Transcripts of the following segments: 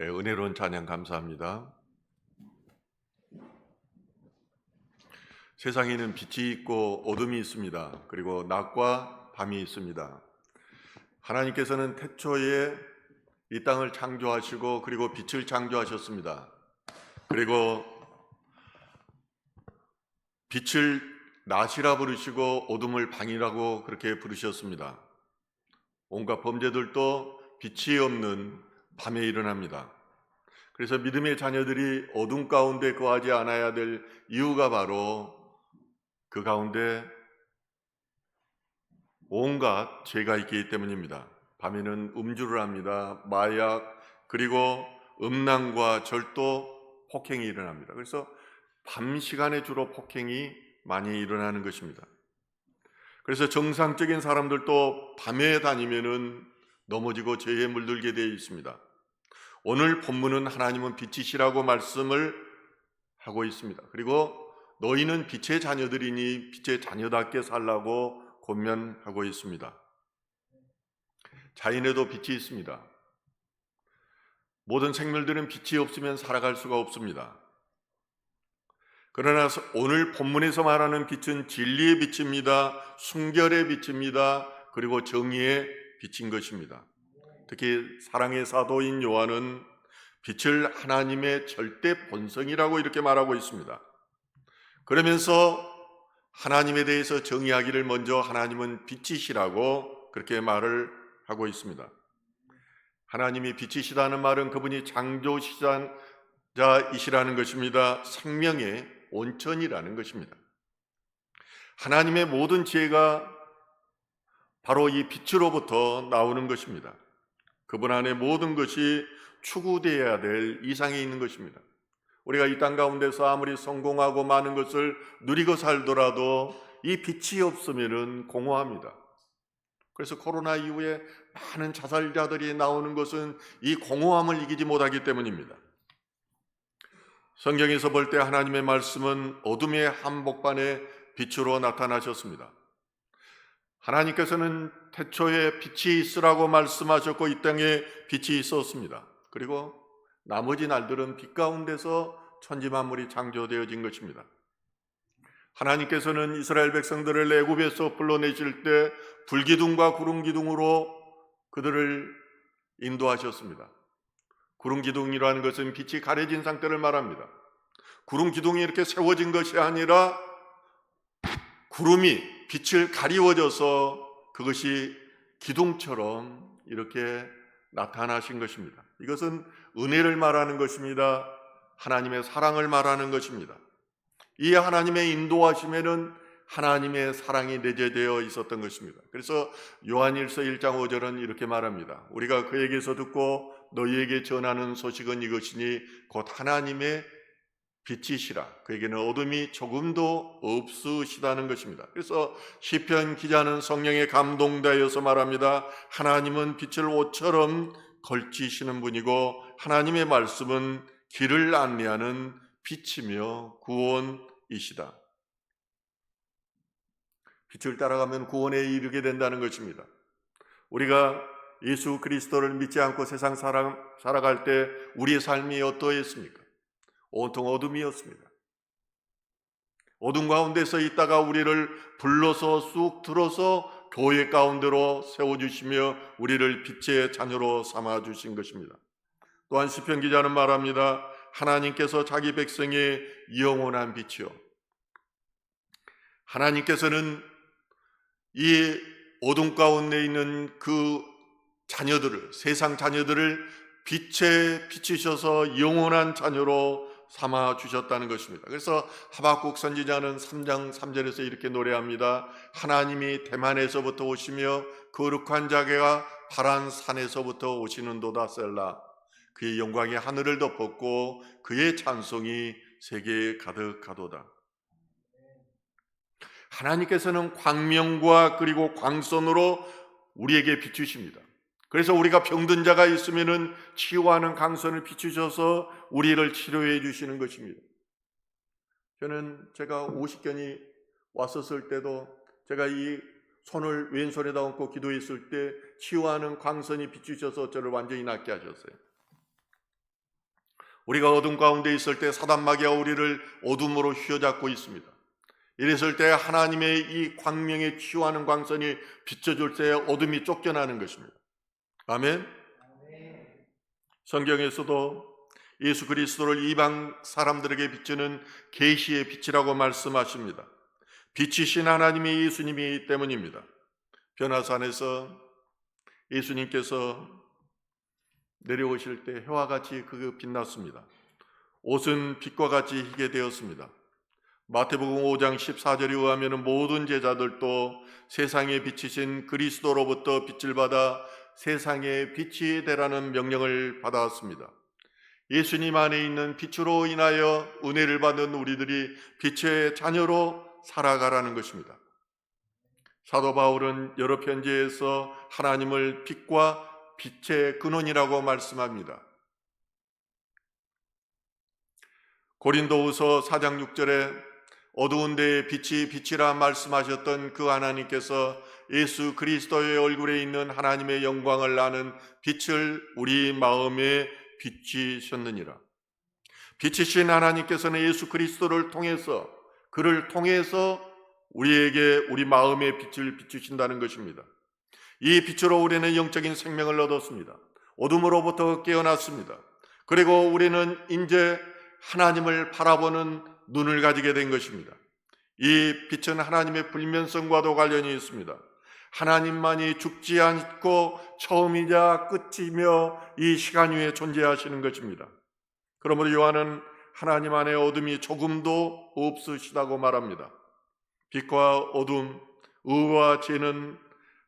은혜로운 찬양 감사합니다. 세상에는 빛이 있고 어둠이 있습니다. 그리고 낮과 밤이 있습니다. 하나님께서는 태초에 이 땅을 창조하시고 그리고 빛을 창조하셨습니다. 그리고 빛을 낮이라 부르시고 어둠을 밤이라고 그렇게 부르셨습니다. 온갖 범죄들도 빛이 없는 밤에 일어납니다. 그래서 믿음의 자녀들이 어둠 가운데 거하지 않아야 될 이유가 바로 그 가운데 온갖 죄가 있기 때문입니다. 밤에는 음주를 합니다. 마약, 그리고 음란과 절도, 폭행이 일어납니다. 그래서 밤 시간에 주로 폭행이 많이 일어나는 것입니다. 그래서 정상적인 사람들도 밤에 다니면은 넘어지고 죄에 물들게 되어 있습니다. 오늘 본문은 하나님은 빛이시라고 말씀을 하고 있습니다. 그리고 너희는 빛의 자녀들이니 빛의 자녀답게 살라고 권면하고 있습니다. 자연에도 빛이 있습니다. 모든 생물들은 빛이 없으면 살아갈 수가 없습니다. 그러나 오늘 본문에서 말하는 빛은 진리의 빛입니다. 순결의 빛입니다. 그리고 정의의 빛인 것입니다. 특히 사랑의 사도인 요한은 빛을 하나님의 절대 본성이라고 이렇게 말하고 있습니다. 그러면서 하나님에 대해서 정의하기를 먼저 하나님은 빛이시라고 그렇게 말을 하고 있습니다. 하나님이 빛이시다는 말은 그분이 창조자이시라는 것입니다. 생명의 온천이라는 것입니다. 하나님의 모든 지혜가 바로 이 빛으로부터 나오는 것입니다. 그분 안에 모든 것이 추구되어야 될 이상이 있는 것입니다. 우리가 이 땅 가운데서 아무리 성공하고 많은 것을 누리고 살더라도 이 빛이 없으면 공허합니다. 그래서 코로나 이후에 많은 자살자들이 나오는 것은 이 공허함을 이기지 못하기 때문입니다. 성경에서 볼 때 하나님의 말씀은 어둠의 한복판에 빛으로 나타나셨습니다. 하나님께서는 태초에 빛이 있으라고 말씀하셨고 이 땅에 빛이 있었습니다. 그리고 나머지 날들은 빛 가운데서 천지만물이 창조되어진 것입니다. 하나님께서는 이스라엘 백성들을 애굽에서 불러내실 때 불기둥과 구름기둥으로 그들을 인도하셨습니다. 구름기둥이라는 것은 빛이 가려진 상태를 말합니다. 구름기둥이 이렇게 세워진 것이 아니라 구름이 빛을 가리워져서 그것이 기둥처럼 이렇게 나타나신 것입니다. 이것은 은혜를 말하는 것입니다. 하나님의 사랑을 말하는 것입니다. 이 하나님의 인도하심에는 하나님의 사랑이 내재되어 있었던 것입니다. 그래서 요한일서 1장 5절은 이렇게 말합니다. 우리가 그에게서 듣고 너희에게 전하는 소식은 이것이니 곧 하나님의 빛이시라. 그에게는 어둠이 조금도 없으시다는 것입니다. 그래서 시편 기자는 성령에 감동되어서 말합니다. 하나님은 빛을 옷처럼 걸치시는 분이고 하나님의 말씀은 길을 안내하는 빛이며 구원이시다. 빛을 따라가면 구원에 이르게 된다는 것입니다. 우리가 예수 그리스도를 믿지 않고 세상 살아갈 때 우리의 삶이 어떠했습니까? 온통 어둠이었습니다. 어둠 가운데서 있다가 우리를 불러서 쑥 들어서 교회 가운데로 세워주시며 우리를 빛의 자녀로 삼아주신 것입니다. 또한 시편 기자는 말합니다. 하나님께서 자기 백성의 영원한 빛이요. 하나님께서는 이 어둠 가운데 있는 그 자녀들을, 세상 자녀들을 빛에 비추셔서 영원한 자녀로 삼아 주셨다는 것입니다. 그래서 하박국 선지자는 3장 3절에서 이렇게 노래합니다. 하나님이 대만에서부터 오시며 거룩한 자가 파란 산에서부터 오시는도다 셀라. 그의 영광이 하늘을 덮었고 그의 찬송이 세계에 가득하도다. 하나님께서는 광명과 그리고 광선으로 우리에게 비추십니다. 그래서 우리가 병든 자가 있으면은 치유하는 광선을 비추셔서 우리를 치료해 주시는 것입니다. 저는 제가 50견이 왔었을 때도 제가 이 손을 왼손에다 얹고 기도했을 때 치유하는 광선이 비추셔서 저를 완전히 낫게 하셨어요. 우리가 어둠 가운데 있을 때 사단 마귀가 우리를 어둠으로 휘어잡고 있습니다. 이랬을 때 하나님의 이 광명에 치유하는 광선이 비춰줄 때 어둠이 쫓겨나는 것입니다. 아멘. 성경에서도 예수 그리스도를 이방 사람들에게 비추는 계시의 빛이라고 말씀하십니다. 빛이신 하나님이 예수님이기 때문입니다. 변화산에서 예수님께서 내려오실 때 해와 같이 그 빛났습니다. 옷은 빛과 같이 희게 되었습니다. 마태복음 5장 14절에 의하면 모든 제자들도 세상에 비치신 그리스도로부터 빛을 받아 세상에 빛이 되라는 명령을 받아왔습니다. 예수님 안에 있는 빛으로 인하여 은혜를 받는 우리들이 빛의 자녀로 살아가라는 것입니다. 사도 바울은 여러 편지에서 하나님을 빛과 빛의 근원이라고 말씀합니다. 고린도후서 4장 6절에 어두운 데에 빛이 빛이라 말씀하셨던 그 하나님께서 예수 그리스도의 얼굴에 있는 하나님의 영광을 아는 빛을 우리 마음에 비치셨느니라. 빛이신 하나님께서는 예수 그리스도를 통해서, 그를 통해서 우리에게 우리 마음의 빛을 비추신다는 것입니다. 이 빛으로 우리는 영적인 생명을 얻었습니다. 어둠으로부터 깨어났습니다. 그리고 우리는 이제 하나님을 바라보는 눈을 가지게 된 것입니다. 이 빛은 하나님의 불면성과도 관련이 있습니다. 하나님만이 죽지 않고 처음이자 끝이며 이 시간 위에 존재하시는 것입니다. 그러므로 요한은 하나님 안에 어둠이 조금도 없으시다고 말합니다. 빛과 어둠, 의와 죄는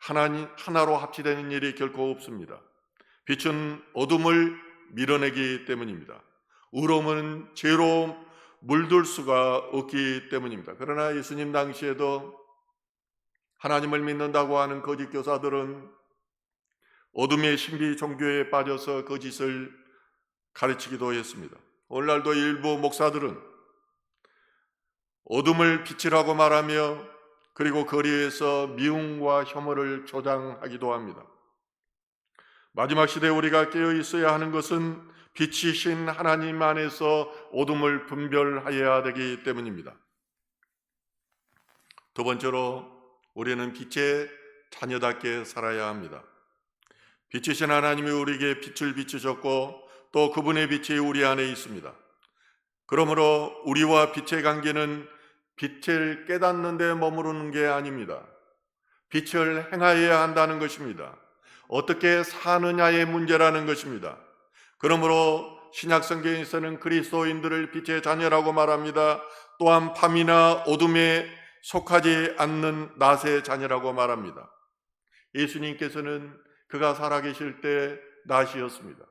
하나로 합치되는 일이 결코 없습니다. 빛은 어둠을 밀어내기 때문입니다. 의로움은 죄로 물들 수가 없기 때문입니다. 그러나 예수님 당시에도 하나님을 믿는다고 하는 거짓 교사들은 어둠의 신비 종교에 빠져서 거짓을 가르치기도 했습니다. 오늘날도 일부 목사들은 어둠을 빛이라고 말하며 그리고 거리에서 미움과 혐오를 조장하기도 합니다. 마지막 시대에 우리가 깨어 있어야 하는 것은 빛이신 하나님 안에서 어둠을 분별하여야 되기 때문입니다. 두 번째로 우리는 빛의 자녀답게 살아야 합니다. 빛이신 하나님이 우리에게 빛을 비추셨고 또 그분의 빛이 우리 안에 있습니다. 그러므로 우리와 빛의 관계는 빛을 깨닫는 데 머무르는 게 아닙니다. 빛을 행하여야 한다는 것입니다. 어떻게 사느냐의 문제라는 것입니다. 그러므로 신약 성경에서는 그리스도인들을 빛의 자녀라고 말합니다. 또한 밤이나 어둠에 속하지 않는 낮의 자녀라고 말합니다. 예수님께서는 그가 살아계실 때 낮이었습니다.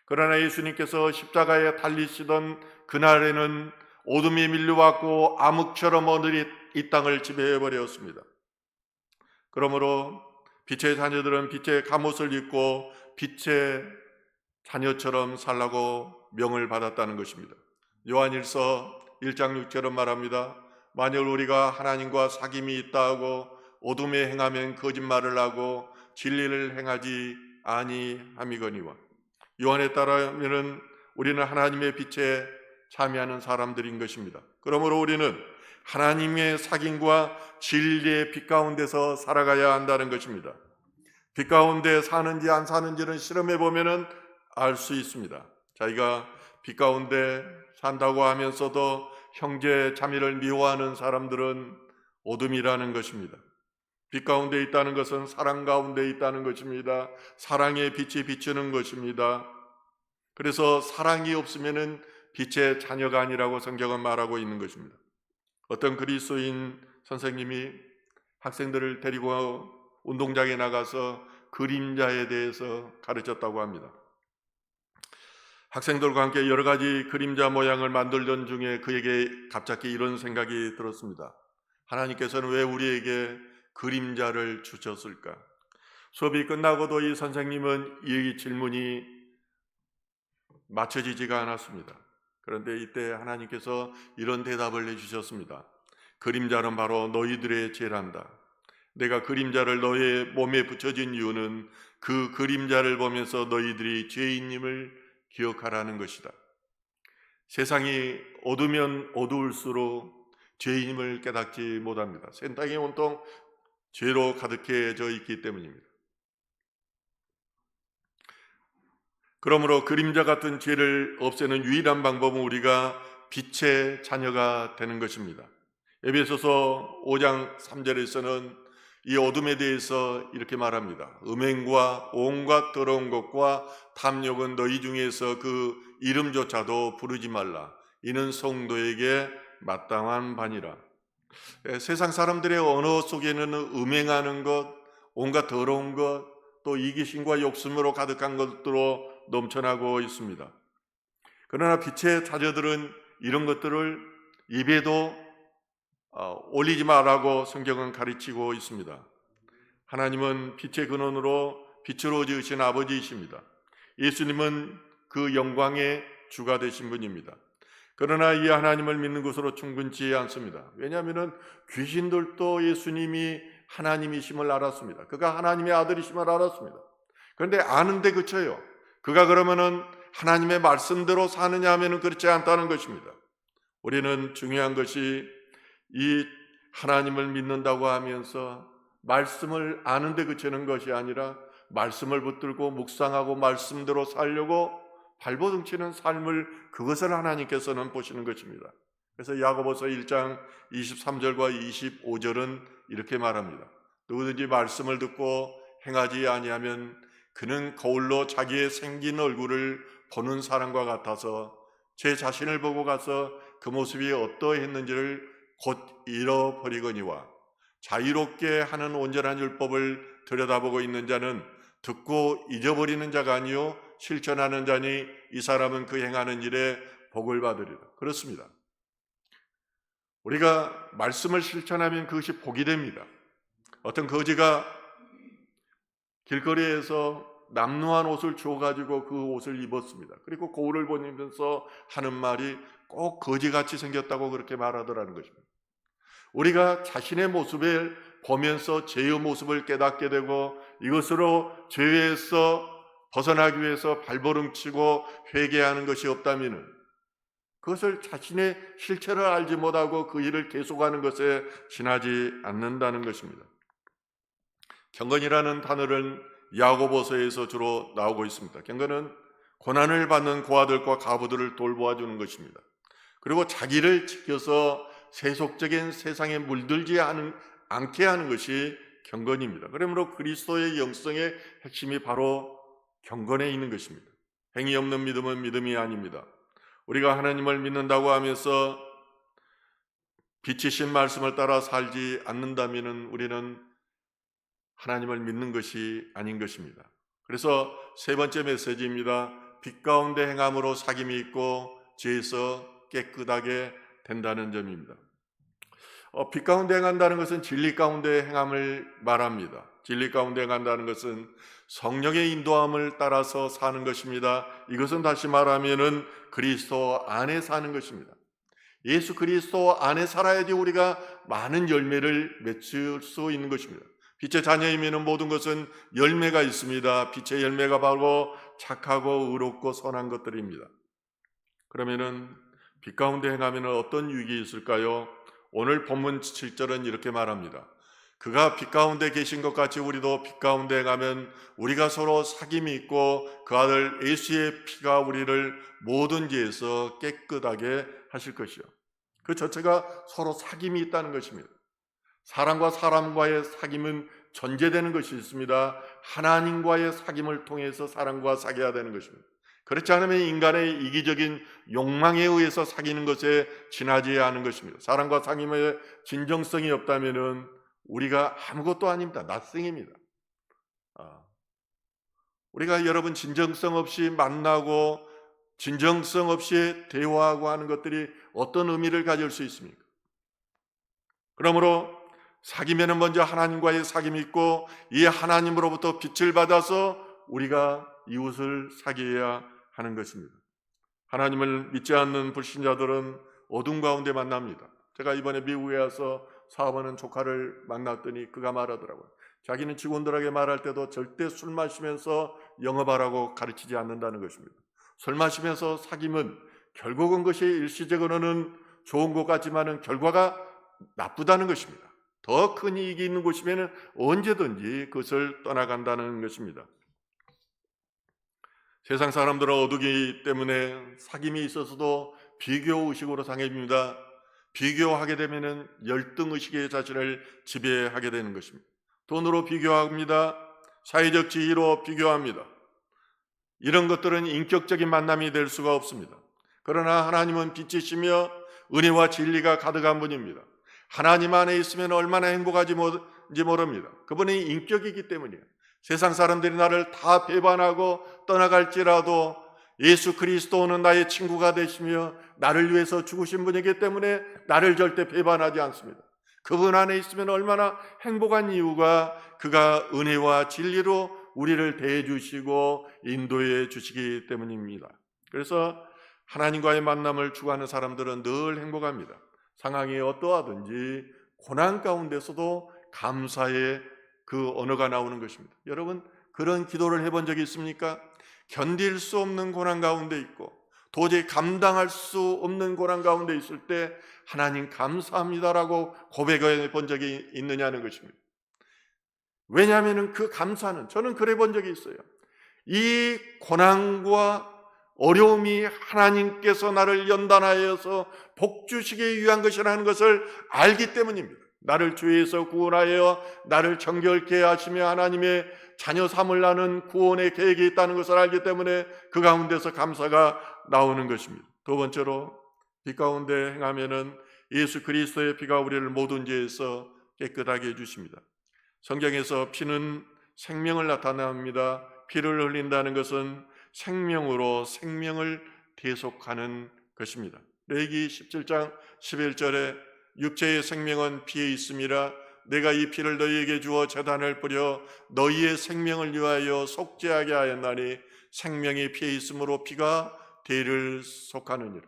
그러나 예수님께서 십자가에 달리시던 그날에는 어둠이 밀려왔고 암흑처럼 어둠이 이 땅을 지배해버렸습니다. 그러므로 빛의 자녀들은 빛의 갑옷을 입고 빛의 자녀처럼 살라고 명을 받았다는 것입니다. 요한일서 1장 6절은 말합니다. 만일 우리가 하나님과 사귐이 있다 하고 어둠에 행하면 거짓말을 하고 진리를 행하지 아니함이거니와. 요한에 따르면 우리는 하나님의 빛에 참여하는 사람들인 것입니다. 그러므로 우리는 하나님의 사귐과 진리의 빛 가운데서 살아가야 한다는 것입니다. 빛 가운데 사는지 안 사는지는 실험해 보면은 알 수 있습니다. 자기가 빛 가운데 산다고 하면서도 형제 자매를 미워하는 사람들은 어둠이라는 것입니다. 빛 가운데 있다는 것은 사랑 가운데 있다는 것입니다. 사랑의 빛이 비추는 것입니다. 그래서 사랑이 없으면은 빛의 자녀가 아니라고 성경은 말하고 있는 것입니다. 어떤 그리스도인 선생님이 학생들을 데리고 운동장에 나가서 그림자에 대해서 가르쳤다고 합니다. 학생들과 함께 여러 가지 그림자 모양을 만들던 중에 그에게 갑자기 이런 생각이 들었습니다. 하나님께서는 왜 우리에게 그림자를 주셨을까? 수업이 끝나고도 이 선생님은 이 질문이 맞춰지지가 않았습니다. 그런데 이때 하나님께서 이런 대답을 해주셨습니다. 그림자는 바로 너희들의 죄란다. 내가 그림자를 너의 몸에 붙여진 이유는 그 그림자를 보면서 너희들이 죄인임을 기억하라는 것이다. 세상이 어두면 어두울수록 죄인임을 깨닫지 못합니다. 세상이 온통 죄로 가득해져 있기 때문입니다. 그러므로 그림자 같은 죄를 없애는 유일한 방법은 우리가 빛의 자녀가 되는 것입니다. 에베소서 5장 3절에서는 이 어둠에 대해서 이렇게 말합니다. 음행과 온갖 더러운 것과 탐욕은 너희 중에서 그 이름조차도 부르지 말라. 이는 성도에게 마땅한 바니라. 세상 사람들의 언어 속에는 음행하는 것, 온갖 더러운 것, 또 이기심과 욕심으로 가득한 것들로 넘쳐나고 있습니다. 그러나 빛의 자녀들은 이런 것들을 입에도 올리지 말라고 성경은 가르치고 있습니다. 하나님은 빛의 근원으로 빛으로 지으신 아버지이십니다. 예수님은 그 영광의 주가 되신 분입니다. 그러나 이 하나님을 믿는 것으로 충분치 않습니다. 왜냐하면 귀신들도 예수님이 하나님이심을 알았습니다. 그가 하나님의 아들이심을 알았습니다. 그런데 아는데 그쳐요. 그가 그러면은 하나님의 말씀대로 사느냐 하면은 그렇지 않다는 것입니다. 우리는 중요한 것이 이 하나님을 믿는다고 하면서 말씀을 아는데 그치는 것이 아니라 말씀을 붙들고 묵상하고 말씀대로 살려고 발버둥치는 삶을, 그것을 하나님께서는 보시는 것입니다. 그래서 야고보서 1장 23절과 25절은 이렇게 말합니다. 누구든지 말씀을 듣고 행하지 아니하면 그는 거울로 자기의 생긴 얼굴을 보는 사람과 같아서 제 자신을 보고 가서 그 모습이 어떠했는지를 곧 잃어버리거니와 자유롭게 하는 온전한 율법을 들여다보고 있는 자는 듣고 잊어버리는 자가 아니요 실천하는 자니 이 사람은 그 행하는 일에 복을 받으리라. 그렇습니다. 우리가 말씀을 실천하면 그것이 복이 됩니다. 어떤 거지가 길거리에서 남루한 옷을 주워가지고 그 옷을 입었습니다. 그리고 거울을 보면서 하는 말이 꼭 거지같이 생겼다고 그렇게 말하더라는 것입니다. 우리가 자신의 모습을 보면서 죄의 모습을 깨닫게 되고 이것으로 죄에서 벗어나기 위해서 발버둥치고 회개하는 것이 없다면 그것을 자신의 실체를 알지 못하고 그 일을 계속하는 것에 지나지 않는다는 것입니다. 경건이라는 단어는 야고보서에서 주로 나오고 있습니다. 경건은 고난을 받는 고아들과 과부들을 돌보아주는 것입니다. 그리고 자기를 지켜서 세속적인 세상에 물들지 않게 하는 것이 경건입니다. 그러므로 그리스도의 영성의 핵심이 바로 경건에 있는 것입니다. 행위 없는 믿음은 믿음이 아닙니다. 우리가 하나님을 믿는다고 하면서 빛이신 말씀을 따라 살지 않는다면 우리는 하나님을 믿는 것이 아닌 것입니다. 그래서 세 번째 메시지입니다. 빛 가운데 행함으로 사귐이 있고 죄에서 깨끗하게 된다는 점입니다. 빛 가운데 행한다는 것은 진리 가운데 행함을 말합니다. 진리 가운데 행한다는 것은 성령의 인도함을 따라서 사는 것입니다. 이것은 다시 말하면은 그리스도 안에 사는 것입니다. 예수 그리스도 안에 살아야지 우리가 많은 열매를 맺을 수 있는 것입니다. 빛의 자녀이면 모든 것은 열매가 있습니다. 빛의 열매가 바로 착하고 의롭고 선한 것들입니다. 그러면은 빛 가운데 행하면 어떤 유익이 있을까요? 오늘 본문 7절은 이렇게 말합니다. 그가 빛 가운데 계신 것 같이 우리도 빛 가운데 행하면 우리가 서로 사귐이 있고 그 아들 예수의 피가 우리를 모든 죄에서 깨끗하게 하실 것이요. 그 자체가 서로 사귐이 있다는 것입니다. 사람과 사람과의 사귐은 전제되는 것이 있습니다. 하나님과의 사귐을 통해서 사람과 사귀어야 되는 것입니다. 그렇지 않으면 인간의 이기적인 욕망에 의해서 사귀는 것에 지나지 않은 것입니다. 사람과 사귐의 진정성이 없다면 우리가 아무것도 아닙니다. 낯생입니다. 우리가 여러분 진정성 없이 만나고 진정성 없이 대화하고 하는 것들이 어떤 의미를 가질 수 있습니까? 그러므로 사귐에는 먼저 하나님과의 사귐이 있고 이 하나님으로부터 빛을 받아서 우리가 이웃을 사귀어야 하는 것입니다. 하나님을 믿지 않는 불신자들은 어둠 가운데 만납니다. 제가 이번에 미국에 와서 사업하는 조카를 만났더니 그가 말하더라고요. 자기는 직원들에게 말할 때도 절대 술 마시면서 영업하라고 가르치지 않는다는 것입니다. 술 마시면서 사귐은 결국은 그것이 일시적으로는 좋은 것 같지만은 결과가 나쁘다는 것입니다. 더 큰 이익이 있는 곳이면 언제든지 그것을 떠나간다는 것입니다. 세상 사람들은 어두기 때문에 사귐이 있어서도 비교의식으로 상해집니다. 비교하게 되면 열등의식의 자신을 지배하게 되는 것입니다. 돈으로 비교합니다. 사회적 지위로 비교합니다. 이런 것들은 인격적인 만남이 될 수가 없습니다. 그러나 하나님은 빛이시며 은혜와 진리가 가득한 분입니다. 하나님 안에 있으면 얼마나 행복한지 모릅니다. 그분이 인격이기 때문이에요. 세상 사람들이 나를 다 배반하고 떠나갈지라도 예수 그리스도는 나의 친구가 되시며 나를 위해서 죽으신 분이기 때문에 나를 절대 배반하지 않습니다. 그분 안에 있으면 얼마나 행복한 이유가 그가 은혜와 진리로 우리를 대해 주시고 인도해 주시기 때문입니다. 그래서 하나님과의 만남을 추구하는 사람들은 늘 행복합니다. 상황이 어떠하든지 고난 가운데서도 감사의 그 언어가 나오는 것입니다. 여러분, 그런 기도를 해본 적이 있습니까? 견딜 수 없는 고난 가운데 있고 도저히 감당할 수 없는 고난 가운데 있을 때 하나님 감사합니다라고 고백해 본 적이 있느냐는 것입니다. 왜냐하면 그 감사는, 저는 그래 본 적이 있어요. 이 고난과 어려움이 하나님께서 나를 연단하여서 복 주시기 위한 것이라는 것을 알기 때문입니다. 나를 죄에서 구원하여 나를 정결케 하시며 하나님의 자녀 삼으려는 구원의 계획이 있다는 것을 알기 때문에 그 가운데서 감사가 나오는 것입니다. 두 번째로, 빛 가운데 행하면은 예수 그리스도의 피가 우리를 모든 죄에서 깨끗하게 해주십니다. 성경에서 피는 생명을 나타납니다. 피를 흘린다는 것은 생명으로 생명을 대속하는 것입니다. 레위기 17장 11절에 육체의 생명은 피에 있음이라 내가 이 피를 너희에게 주어 제단을 뿌려 너희의 생명을 위하여 속죄하게 하였나니 생명이 피에 있으므로 피가 대를 속하느니라.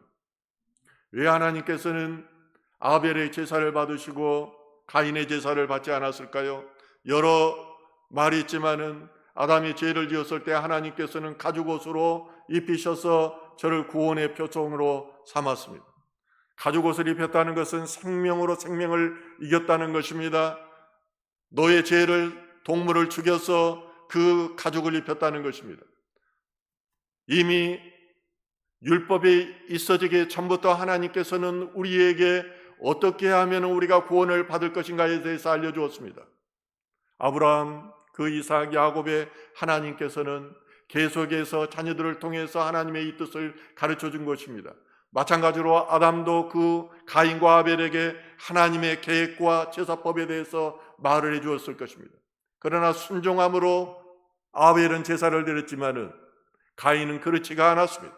왜 하나님께서는 아벨의 제사를 받으시고 가인의 제사를 받지 않았을까요? 여러 말이 있지만은 아담이 죄를 지었을 때 하나님께서는 가죽옷으로 입히셔서 저를 구원의 표종으로 삼았습니다. 가죽옷을 입혔다는 것은 생명으로 생명을 이겼다는 것입니다. 너의 죄를 동물을 죽여서 그 가죽을 입혔다는 것입니다. 이미 율법이 있어지기 전부터 하나님께서는 우리에게 어떻게 하면 우리가 구원을 받을 것인가에 대해서 알려주었습니다. 아브라함, 그 이삭, 야곱의 하나님께서는 계속해서 자녀들을 통해서 하나님의 이 뜻을 가르쳐 준 것입니다. 마찬가지로 아담도 그 가인과 아벨에게 하나님의 계획과 제사법에 대해서 말을 해 주었을 것입니다. 그러나 순종함으로 아벨은 제사를 드렸지만은 가인은 그렇지가 않았습니다.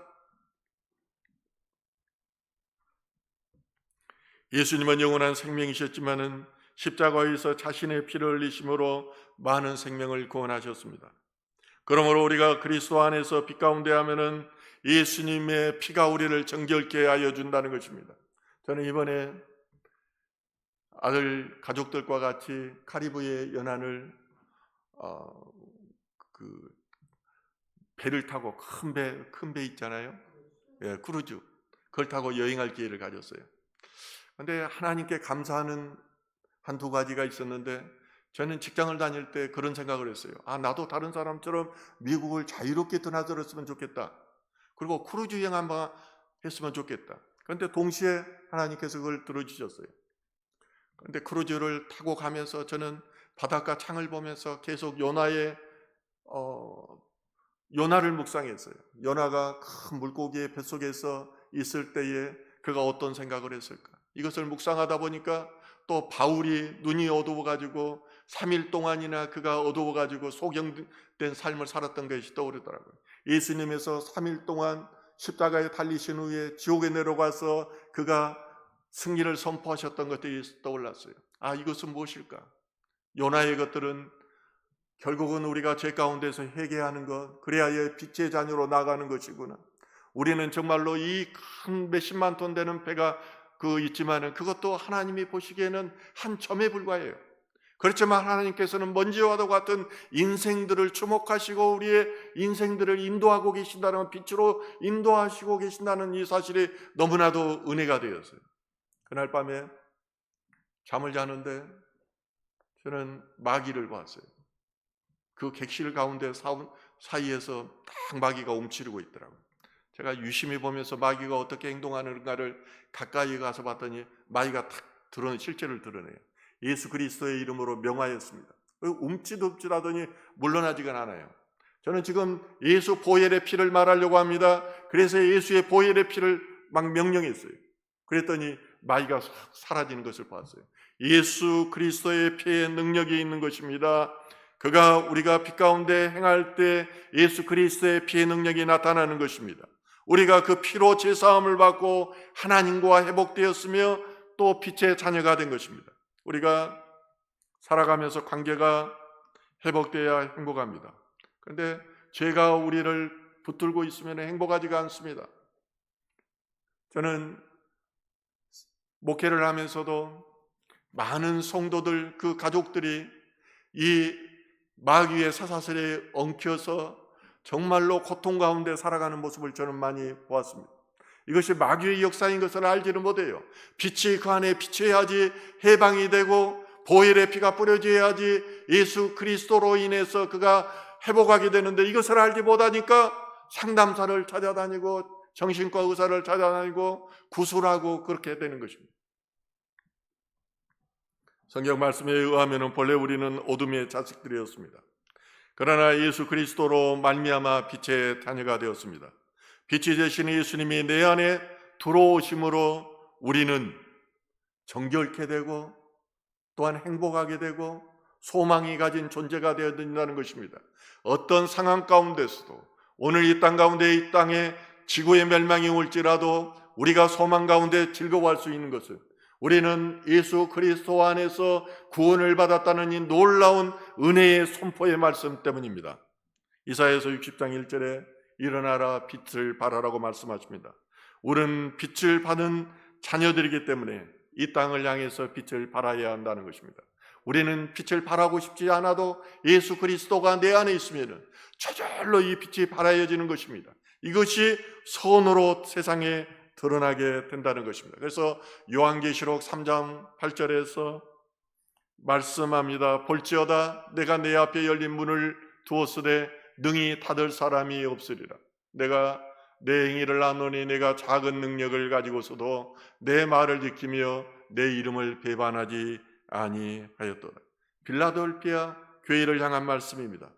예수님은 영원한 생명이셨지만은 십자가에서 자신의 피를 흘리심으로 많은 생명을 구원하셨습니다. 그러므로 우리가 그리스도 안에서 빛 가운데 하면은 예수님의 피가 우리를 정결케 하여 준다는 것입니다. 저는 이번에 아들 가족들과 같이 카리브해 연안을 그 배를 타고 큰 배 있잖아요. 예, 크루즈. 그걸 타고 여행할 기회를 가졌어요. 그런데 하나님께 감사하는 한두 가지가 있었는데, 저는 직장을 다닐 때 그런 생각을 했어요. 나도 다른 사람처럼 미국을 자유롭게 드나들었으면 좋겠다. 그리고 크루즈 여행 한번 했으면 좋겠다. 그런데 동시에 하나님께서 그걸 들어주셨어요. 그런데 크루즈를 타고 가면서 저는 바닷가 창을 보면서 계속 요나를 묵상했어요. 요나가 큰 물고기의 뱃속에서 있을 때에 그가 어떤 생각을 했을까? 이것을 묵상하다 보니까 또 바울이 눈이 어두워가지고 3일 동안이나 그가 어두워가지고 소경된 삶을 살았던 것이 떠오르더라고요. 예수님에서 3일 동안 십자가에 달리신 후에 지옥에 내려가서 그가 승리를 선포하셨던 것들이 떠올랐어요. 이것은 무엇일까? 요나의 것들은 결국은 우리가 죄 가운데서 회개하는 것, 그래야 빛의 자녀로 나가는 것이구나. 우리는 정말로 이 큰 몇십만 톤 되는 배가 있지만은 그것도 하나님이 보시기에는 한 점에 불과해요. 그렇지만 하나님께서는 먼지와도 같은 인생들을 주목하시고 우리의 인생들을 인도하고 계신다는, 빛으로 인도하시고 계신다는 이 사실이 너무나도 은혜가 되었어요. 그날 밤에 잠을 자는데 저는 마귀를 봤어요. 그 객실 가운데 사이에서 딱 마귀가 움츠리고 있더라고요. 제가 유심히 보면서 마귀가 어떻게 행동하는가를 가까이 가서 봤더니 마귀가 탁 실제를 드러내요. 예수 그리스도의 이름으로 명하였습니다. 움찔움찔하더니 물러나지가 않아요. 저는 지금 예수 보혈의 피를 말하려고 합니다. 그래서 예수의 보혈의 피를 막 명령했어요. 그랬더니 마귀가 사라지는 것을 봤어요. 예수 그리스도의 피에 능력이 있는 것입니다. 그가 우리가 빛 가운데 행할 때 예수 그리스도의 피의 능력이 나타나는 것입니다. 우리가 그 피로 제사함을 받고 하나님과 회복되었으며 또 빛의 자녀가 된 것입니다. 우리가 살아가면서 관계가 회복되어야 행복합니다. 그런데 죄가 우리를 붙들고 있으면 행복하지가 않습니다. 저는 목회를 하면서도 많은 성도들, 그 가족들이 이 마귀의 사사슬에 엉켜서 정말로 고통 가운데 살아가는 모습을 저는 많이 보았습니다. 이것이 마귀의 역사인 것을 알지는 못해요. 빛이 그 안에 비춰야지 해방이 되고 보혈의 피가 뿌려져야지 예수 그리스도로 인해서 그가 회복하게 되는데, 이것을 알지 못하니까 상담사를 찾아다니고 정신과 의사를 찾아다니고 구술하고 그렇게 되는 것입니다. 성경 말씀에 의하면 본래 우리는 어둠의 자식들이었습니다. 그러나 예수 그리스도로 말미암아 빛의 자녀가 되었습니다. 빛이 되신 예수님이 내 안에 들어오심으로 우리는 정결케 되고 또한 행복하게 되고 소망이 가진 존재가 되어야 된다는 것입니다. 어떤 상황 가운데서도, 오늘 이 땅 가운데, 이 땅에 지구의 멸망이 올지라도 우리가 소망 가운데 즐거워할 수 있는 것은 우리는 예수 그리스도 안에서 구원을 받았다는 이 놀라운 은혜의 선포의 말씀 때문입니다. 이사야서 60장 1절에 일어나라 빛을 발하라고 말씀하십니다. 우리는 빛을 받은 자녀들이기 때문에 이 땅을 향해서 빛을 발하여야 한다는 것입니다. 우리는 빛을 발하고 싶지 않아도 예수 그리스도가 내 안에 있으면 저절로 이 빛이 발하여지는 것입니다. 이것이 선으로 세상에 드러나게 된다는 것입니다. 그래서 요한계시록 3장 8절에서 말씀합니다. 볼지어다 내가 내 앞에 열린 문을 두었으되 능히 닫을 사람이 없으리라. 내가 내 행위를 아노니 내가 작은 능력을 가지고서도 내 말을 지키며 내 이름을 배반하지 아니하였도다. 빌라델피아 교회를 향한 말씀입니다.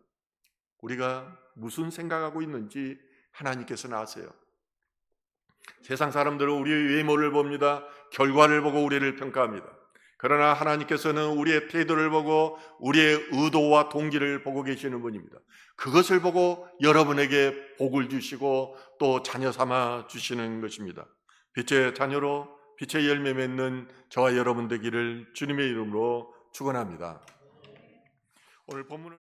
우리가 무슨 생각하고 있는지 하나님께서는 아세요. 세상 사람들은 우리의 외모를 봅니다. 결과를 보고 우리를 평가합니다. 그러나 하나님께서는 우리의 태도를 보고 우리의 의도와 동기를 보고 계시는 분입니다. 그것을 보고 여러분에게 복을 주시고 또 자녀 삼아 주시는 것입니다. 빛의 자녀로 빛의 열매 맺는 저와 여러분 되기를 주님의 이름으로 축원합니다. 오늘 본문을